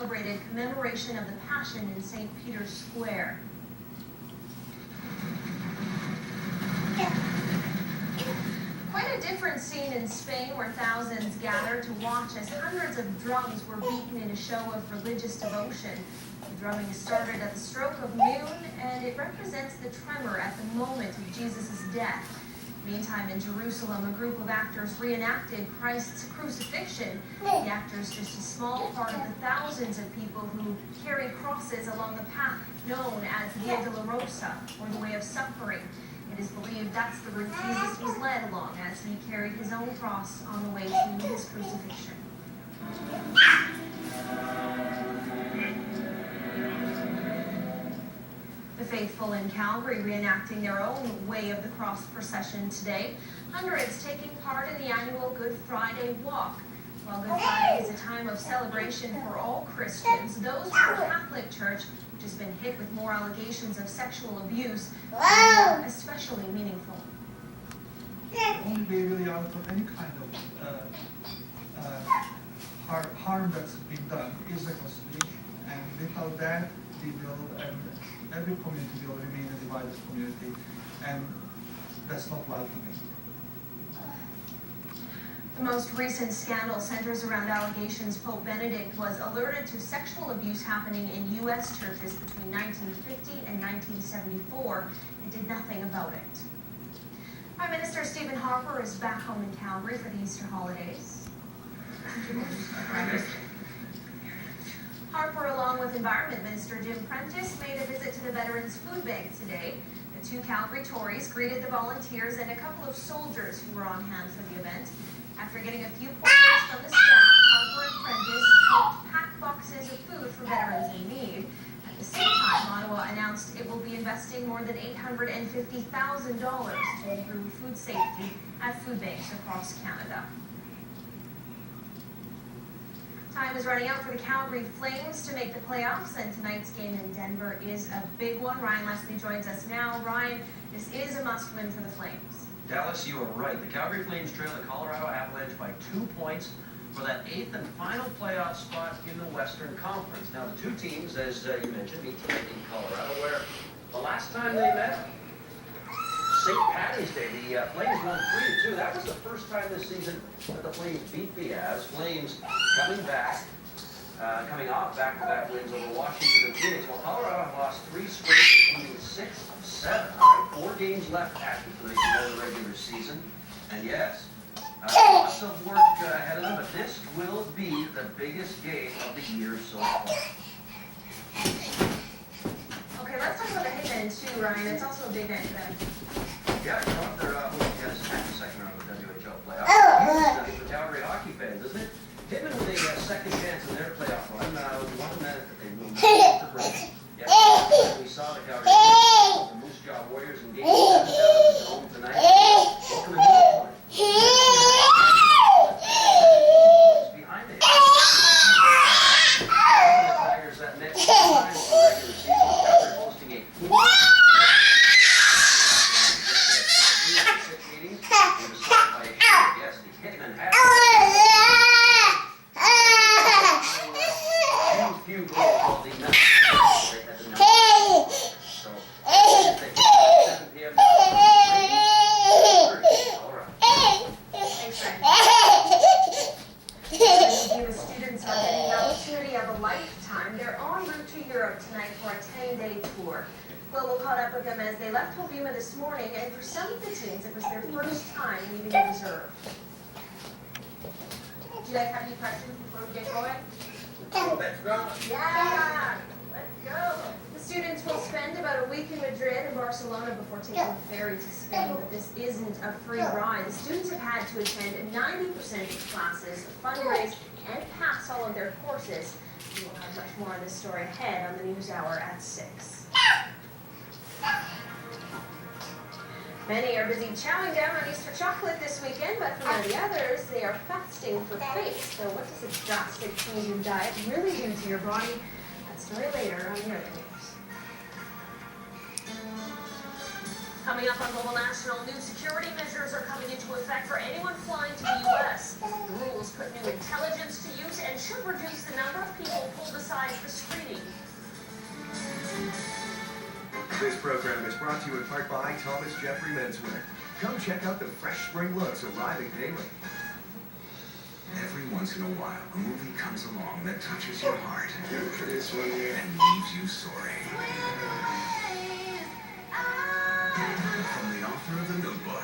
celebrated commemoration of the Passion in St. Peter's Square. Quite a different scene in Spain, where thousands gathered to watch as hundreds of drums were beaten in a show of religious devotion. The drumming started at the stroke of noon, and it represents the tremor at the moment of Jesus' death. Meantime, in Jerusalem, a group of actors reenacted Christ's crucifixion. The actors just a small part of the thousands of people who carried crosses along the path known as Via Dolorosa, or the Way of Suffering. It is believed that's the route Jesus was led along as he carried his own cross on the way to his crucifixion. The faithful in Calgary reenacting their own Way of the Cross procession today. Hundreds taking part in the annual Good Friday walk. While Good Friday is a time of celebration for all Christians, those from the Catholic Church, which has been hit with more allegations of sexual abuse, are especially meaningful. The only way really out of any kind of harm that's been done is reconciliation. And without that, every community will remain a divided community, and that's not welcoming. The most recent scandal centers around allegations Pope Benedict was alerted to sexual abuse happening in U.S. churches between 1950 and 1974 and did nothing about it. Prime Minister Stephen Harper is back home in Calgary for the Easter holidays. Harper, along with Environment Minister Jim Prentice, made a visit to the Veterans Food Bank today. The two Calgary Tories greeted the volunteers and a couple of soldiers who were on hand for the event. After getting a few pointers from the staff, Harper and Prentice helped pack boxes of food for veterans in need. At the same time, Ottawa announced it will be investing more than $850,000 to improve food safety at food banks across Canada. Time is running out for the Calgary Flames to make the playoffs, and tonight's game in Denver is a big one. Ryan Leslie joins us now. Ryan, this is a must-win for the Flames. Dallas, you are right. The Calgary Flames trail the Colorado Avalanche by 2 points for that 8th and final playoff spot in the Western Conference. Now, the two teams, as you mentioned, meet tonight in Colorado, where the last time they met, St. Patty's Day, the Flames won 3-2. That was the first time this season that the Flames beat the Avs. Flames coming off back-to-back wins over Washington and Phoenix. Well, Colorado lost 3 straight, including 6 of 7. 4 games left after the regular season. And yes, lots of work ahead of them, but this will be the biggest game of the year so far. Okay, let's talk about the Hitmen too, Ryan. It's also a big night for them. Yeah, they're hoping to get a second round of the WHL playoffs. For Calgary hockey fans, isn't it? Hitmen with a second chance in their playoff run. One minute that they moved to break. Yeah, we saw the Calgary the Moose Jaw Warriors in Game 7 down at the Dome tonight. Welcome to the behind it. The Tigers that next time for the regular season. Calgary hosting a meeting. It was started by a yes, the Hitmen have few goals all the night. They had the number. So, they 7 p.m. All right. Thanks, Ryan. The students are getting the opportunity of a lifetime. They're en route to Europe tonight for a 10-day tour. Global caught up with them as they left Hoboken this morning, and for some of the teams, it was their first time leaving the reserve. Do you guys have any questions before we get going? Let's go. Yeah, let's go. The students will spend about a week in Madrid and Barcelona before taking the ferry to Spain, but this isn't a free ride. The students have had to attend 90% of classes, fundraise, and pass all of their courses. We will have much more on this story ahead on the News Hour at 6. Many are busy chowing down on Easter chocolate this weekend, but for many others, they are fasting for faith. So what does a drastic change in diet really do to your body? That story later on the other news. Coming up on Global National, new security measures are coming into effect for anyone flying to the U.S. The rules put new intelligence to use and should reduce the number of people pulled aside This program is brought to you in part by Thomas Jeffrey Menswear. Come check out the fresh spring looks arriving daily. Every once in a while, a movie comes along that touches your heart and leaves you soaring. From the author of The Notebook.